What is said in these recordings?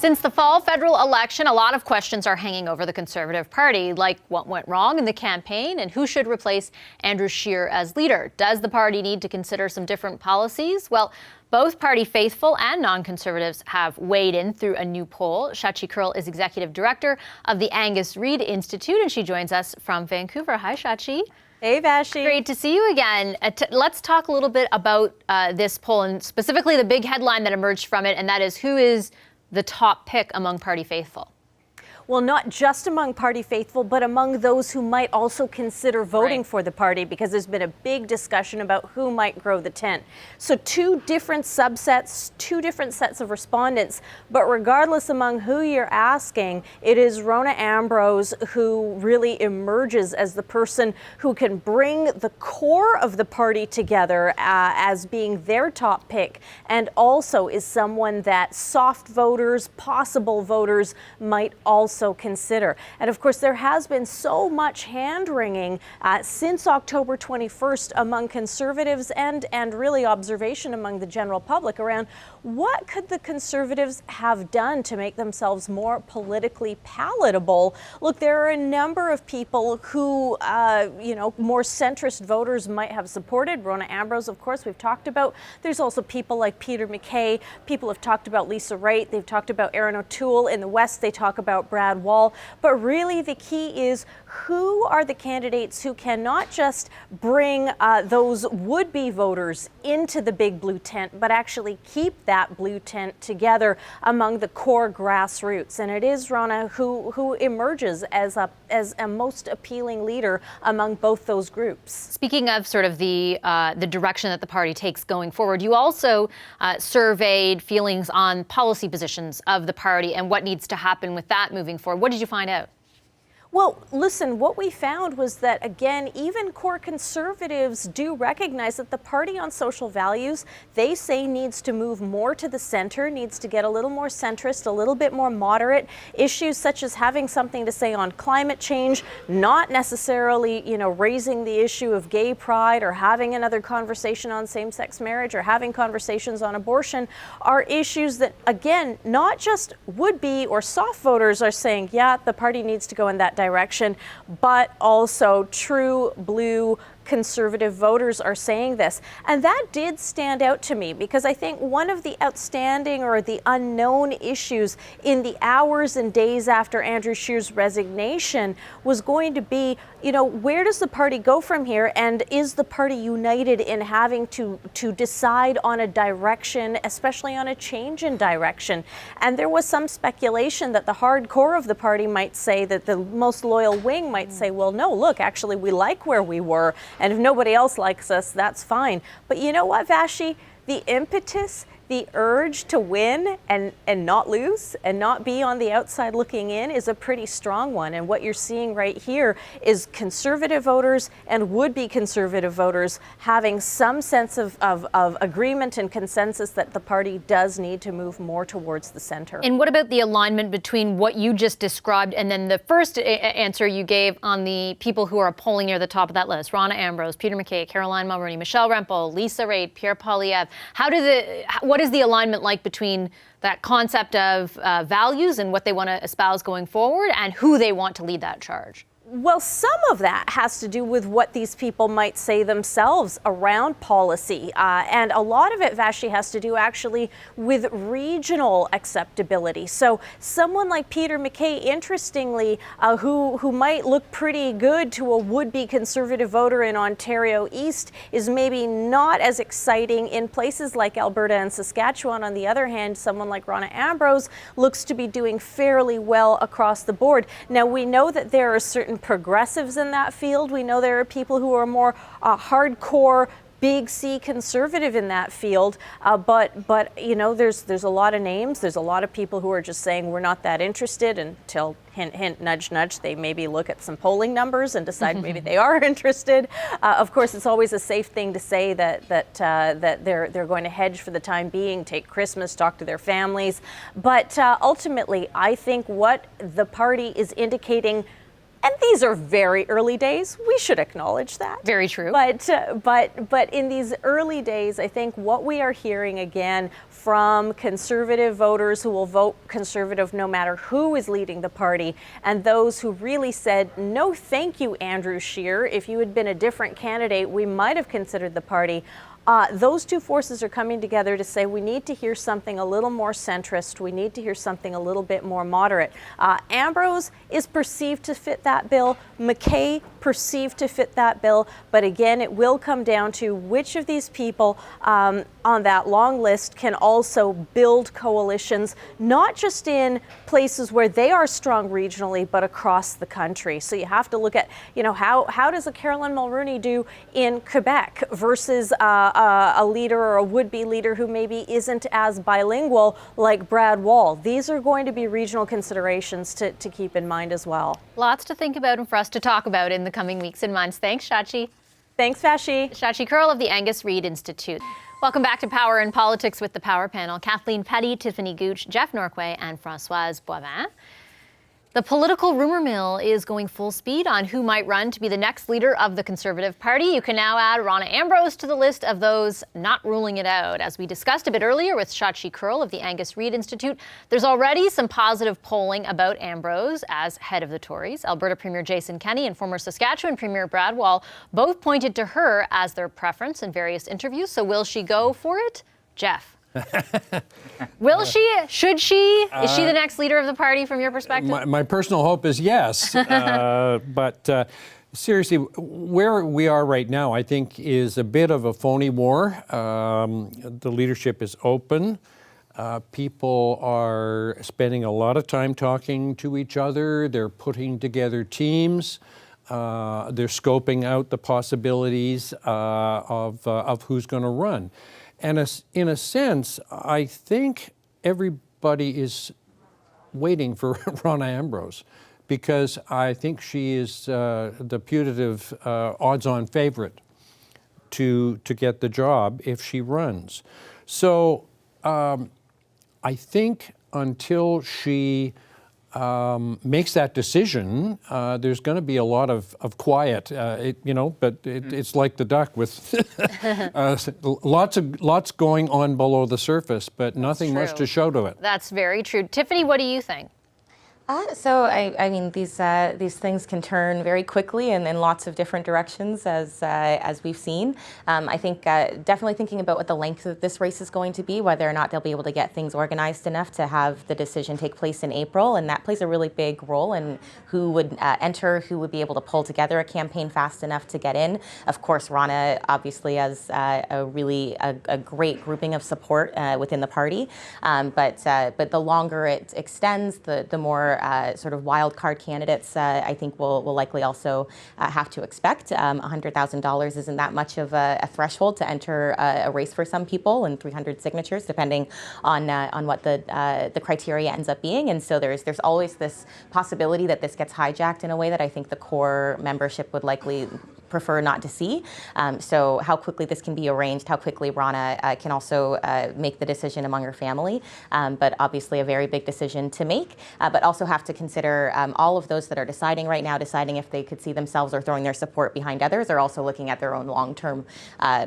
Since the fall federal election, a lot of questions are hanging over the Conservative Party, like what went wrong in the campaign and who should replace Andrew Scheer as leader. Does the party need to consider some different policies? Well, both party faithful and non-conservatives have weighed in through a new poll. Shachi Kurl is executive director of the Angus Reid Institute, and she joins us from Vancouver. Hi, Shachi. Hey, Vashi. Great to see you again. Let's talk a little bit about this poll and specifically the big headline that emerged from it, and that is who is the top pick among party faithful? Well, not just among party faithful, but among those who might also consider voting for the party, because there's been a big discussion about who might grow the tent. So two different subsets, two different sets of respondents, but regardless among who you're asking, it is Rona Ambrose who really emerges as the person who can bring the core of the party together as being their top pick, and also is someone that soft voters, possible voters, might also consider. And of course, there has been so much hand-wringing since October 21st among Conservatives and really observation among the general public around what could the Conservatives have done to make themselves more politically palatable. Look, there are a number of people who, more centrist voters might have supported. Rona Ambrose, of course, we've talked about. There's also people like Peter MacKay. People have talked about Lisa Raitt. They've talked about Erin O'Toole. In the West, they talk about Brad Wall. But really, the key is who are the candidates who can not just bring those would-be voters into the big blue tent, but actually keep that blue tent together among the core grassroots. And it is Rona who emerges as a most appealing leader among both those groups. Speaking of sort of the direction that the party takes going forward, you also surveyed feelings on policy positions of the party and what needs to happen with that moving forward. What did you find out? Well, listen, what we found was that, again, even core Conservatives do recognize that the party on social values, they say, needs to move more to the center, needs to get a little more centrist, a little bit more moderate. Issues such as having something to say on climate change, not necessarily, raising the issue of gay pride or having another conversation on same-sex marriage or having conversations on abortion, are issues that, again, not just would-be or soft voters are saying, yeah, the party needs to go in that direction, but also true blue Conservative voters are saying this. And that did stand out to me, because I think one of the outstanding or the unknown issues in the hours and days after Andrew Scheer's resignation was going to be, where does the party go from here? And is the party united in having to decide on a direction, especially on a change in direction? And there was some speculation that the hardcore of the party might say, that the most loyal wing might say, well, no, look, actually, we like where we were. And if nobody else likes us, that's fine. But you know what, Vashi? The impetus, the urge to win and not lose and not be on the outside looking in is a pretty strong one. And what you're seeing right here is Conservative voters and would-be Conservative voters having some sense of agreement and consensus that the party does need to move more towards the center. And what about the alignment between what you just described and then the first answer you gave on the people who are polling near the top of that list? Rona Ambrose, Peter MacKay, Caroline Mulroney, Michelle Rempel, Lisa Raitt, Pierre Poilievre. What is the alignment like between that concept of values and what they want to espouse going forward and who they want to lead that charge? Well, some of that has to do with what these people might say themselves around policy. And a lot of it, Vashi, has to do actually with regional acceptability. So someone like Peter MacKay, interestingly, who might look pretty good to a would-be Conservative voter in Ontario East, is maybe not as exciting in places like Alberta and Saskatchewan. On the other hand, someone like Rona Ambrose looks to be doing fairly well across the board. Now, we know that there are certain progressives in that field. We know there are people who are more hardcore big C Conservative in that field, but there's a lot of names. There's a lot of people who are just saying we're not that interested until hint, hint, nudge, nudge. They maybe look at some polling numbers and decide maybe they are interested. Of course, it's always a safe thing to say that they're going to hedge for the time being, take Christmas, talk to their families. But ultimately, I think what the party is indicating And these are very early days. We should acknowledge that. Very true. But in these early days, I think what we are hearing again from conservative voters who will vote conservative no matter who is leading the party, and those who really said, no thank you, Andrew Scheer. If you had been a different candidate, we might have considered the party. Those two forces are coming together to say we need to hear something a little more centrist. We need to hear something a little bit more moderate. Ambrose is perceived to fit that bill. McKay perceived to fit that bill. But again, it will come down to which of these people on that long list can also build coalitions, not just in places where they are strong regionally, but across the country. So you have to look at, how does a Caroline Mulroney do in Quebec versus a leader or a would-be leader who maybe isn't as bilingual like Brad Wall. These are going to be regional considerations to keep in mind as well. Lots to think about and for us to talk about in the coming weeks and months. Thanks, Shachi. Thanks, Vashi. Shachi Kurl of the Angus Reid Institute. Welcome back to Power and Politics with the Power Panel. Kathleen Petty, Tiffany Gooch, Jeff Norquay, and Françoise Boivin. The political rumor mill is going full speed on who might run to be the next leader of the Conservative Party. You can now add Rona Ambrose to the list of those not ruling it out. As we discussed a bit earlier with Shachi Kurl of the Angus Reid Institute, there's already some positive polling about Ambrose as head of the Tories. Alberta Premier Jason Kenney and former Saskatchewan Premier Brad Wall both pointed to her as their preference in various interviews. So will she go for it? Jeff. Will she? Should she? Is she the next leader of the party from your perspective? My personal hope is yes. But seriously, where we are right now, I think, is a bit of a phony war. The leadership is open. People are spending a lot of time talking to each other. They're putting together teams. They're scoping out the possibilities of who's going to run. And in a sense, I think everybody is waiting for Rona Ambrose because I think she is the putative odds-on favorite to get the job if she runs. So I think until she makes that decision, there's going to be a lot of quiet, but it's like the duck with lots going on below the surface, but nothing much to show to it. That's very true. Tiffany, what do you think? So I mean, these things can turn very quickly and in lots of different directions, as we've seen. I think definitely thinking about what the length of this race is going to be, whether or not they'll be able to get things organized enough to have the decision take place in April, and that plays a really big role in who would enter, who would be able to pull together a campaign fast enough to get in. Of course, Rona obviously has a great grouping of support within the party, but the longer it extends, the more sort of wild card candidates, I think will likely also have to expect. $100,000 isn't that much of a threshold to enter a race for some people, and 300 signatures, depending on what the criteria ends up being. And so there's always this possibility that this gets hijacked in a way that I think the core membership would likely prefer not to see. So how quickly this can be arranged, how quickly Rona can also make the decision among her family, but obviously a very big decision to make, but also have to consider all of those that are deciding right now, deciding if they could see themselves or throwing their support behind others, are also looking at their own long-term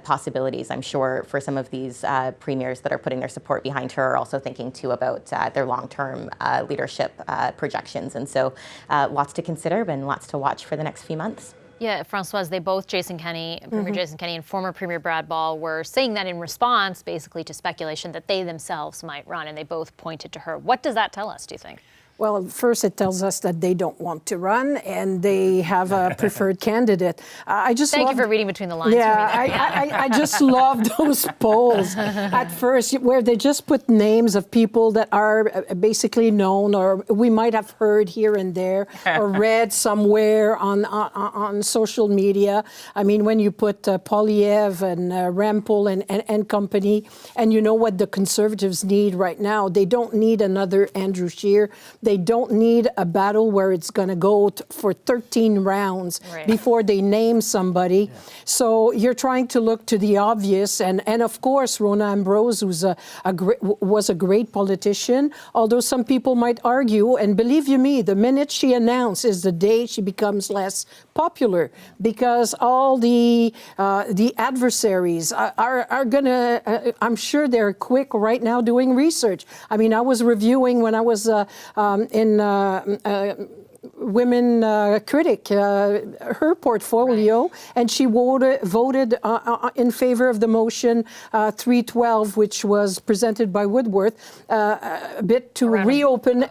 possibilities. I'm sure for some of these premiers that are putting their support behind her are also thinking too about their long-term leadership projections. And so lots to consider and lots to watch for the next few months. Yeah, Françoise, they both, Jason Kenney, Premier Jason Kenney and former Premier Brad Wall, were saying that in response basically to speculation that they themselves might run, and they both pointed to her. What does that tell us, do you think? Well, first it tells us that they don't want to run and they have a preferred candidate. I just Thank you for reading between the lines. Yeah, I just love those polls at first where they just put names of people that are basically known or we might have heard here and there or read somewhere on social media. I mean, when you put Poilievre and Rampol and company, and you know what the Conservatives need right now, they don't need another Andrew Scheer, They don't need a battle where it's going to go for 13 rounds Right. before they name somebody. So you're trying to look to the obvious. And of course, Rona Ambrose was a great politician, although some people might argue, and believe you me, the minute she announced is the day she becomes less popular, because all the adversaries are going to, I'm sure they're quick right now doing research. I mean, I was reviewing when I was in Women Critic, her portfolio, and she voted in favor of the motion 312, which was presented by Woodworth, a bit to reopen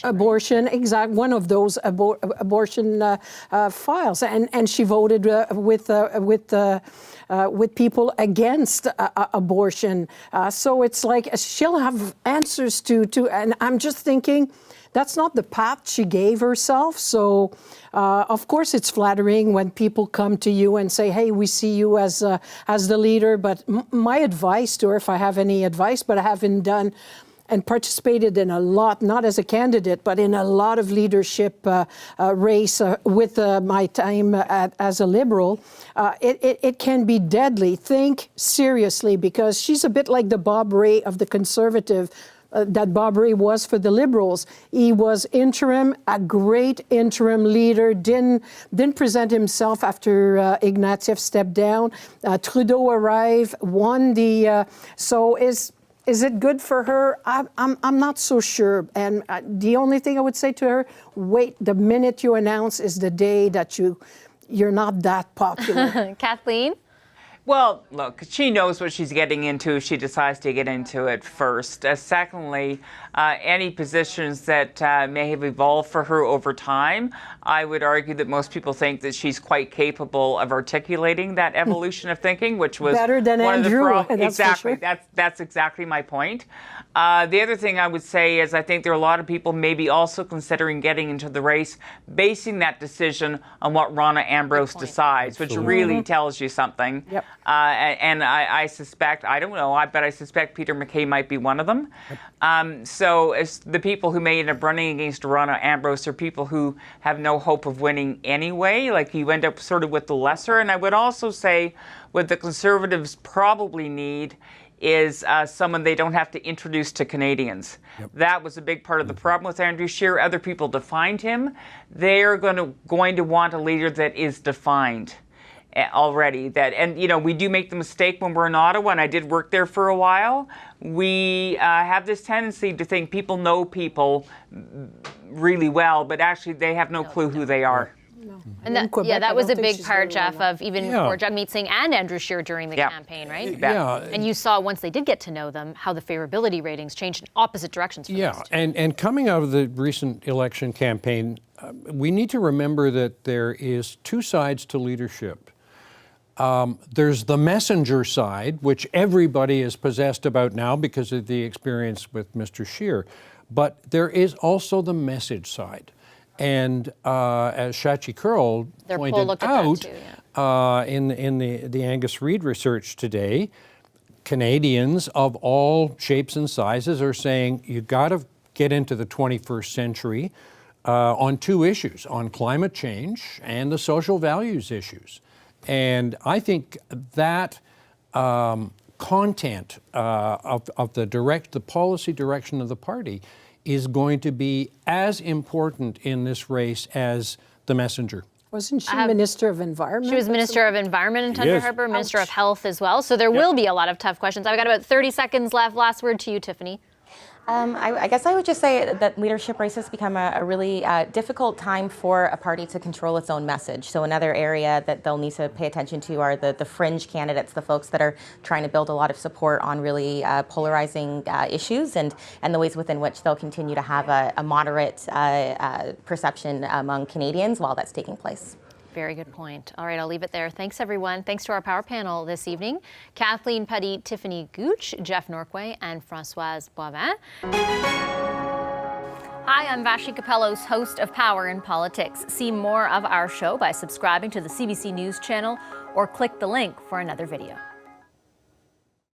abortion, one of those abortion files, and she voted with people against abortion. So it's like she'll have answers to, and I'm just thinking, that's not the path she gave herself. So, of course, it's flattering when people come to you and say, hey, we see you as the leader. But my advice to her, if I have any advice, but I haven't done and participated in a lot, not as a candidate, but in a lot of leadership race with my time as a Liberal, it can be deadly. Think seriously, because she's a bit like the Bob Rae of the Conservative, that Bob Rae was for the Liberals. He was interim, a great interim leader, didn't present himself after Ignatieff stepped down. Trudeau arrived, won the, so is it good for her? I'm not so sure. And the only thing I would say to her, wait, the minute you announce is the day that you're not that popular. Kathleen? Well, look, she knows what she's getting into if she decides to get into it first. Secondly, any positions that may have evolved for her over time, I would argue that most people think that she's quite capable of articulating that evolution of thinking, which was better than one Andrew. of the exactly. That's exactly my point. The other thing I would say is I think there are a lot of people maybe also considering getting into the race, basing that decision on what Rona Ambrose decides, which really tells you something. Yep. And I suspect, I don't know, but I suspect Peter MacKay might be one of them. So as the people who may end up running against Rona Ambrose are people who have no hope of winning anyway, like you end up sort of with the lesser. And I would also say what the Conservatives probably need is someone they don't have to introduce to Canadians. That was a big part of the problem with Andrew Scheer. Other people defined him. They're going to want a leader that is defined already. And we do make the mistake when we're in Ottawa, and I did work there for a while. We have this tendency to think people know people really well, but actually they have no clue who they are. And that was a big part, Jeff, of even for Jagmeet Singh and Andrew Scheer during the campaign, right? Yeah. And you saw once they did get to know them, how the favorability ratings changed in opposite directions for those two. And coming out of the recent election campaign, we need to remember that there is two sides to leadership. There's the messenger side, which everybody is possessed about now because of the experience with Mr. Scheer. But there is also the message side. And as Shachi Kurl pointed out in the Angus Reid research today, Canadians of all shapes and sizes are saying you got to get into the 21st century on two issues, on climate change and the social values issues. And I think that content of the policy direction of the party is going to be as important in this race as the messenger. Wasn't she Minister of Environment? She was Minister of Environment in Tundra Harbour, Minister of Health as well. So there will be a lot of tough questions. I've got about 30 seconds left. Last word to you, Tiffany. I guess I would just say that leadership races become a really difficult time for a party to control its own message. So another area that they'll need to pay attention to are the fringe candidates, the folks that are trying to build a lot of support on really polarizing issues and the ways within which they'll continue to have a moderate perception among Canadians while that's taking place. Very good point. All right, I'll leave it there. Thanks, everyone. Thanks to our power panel this evening, Kathleen Putty, Tiffany Gooch, Jeff Norquay, and Françoise Boivin. Hi, I'm Vashi Capellos, host of Power in Politics. See more of our show by subscribing to the CBC News channel or click the link for another video.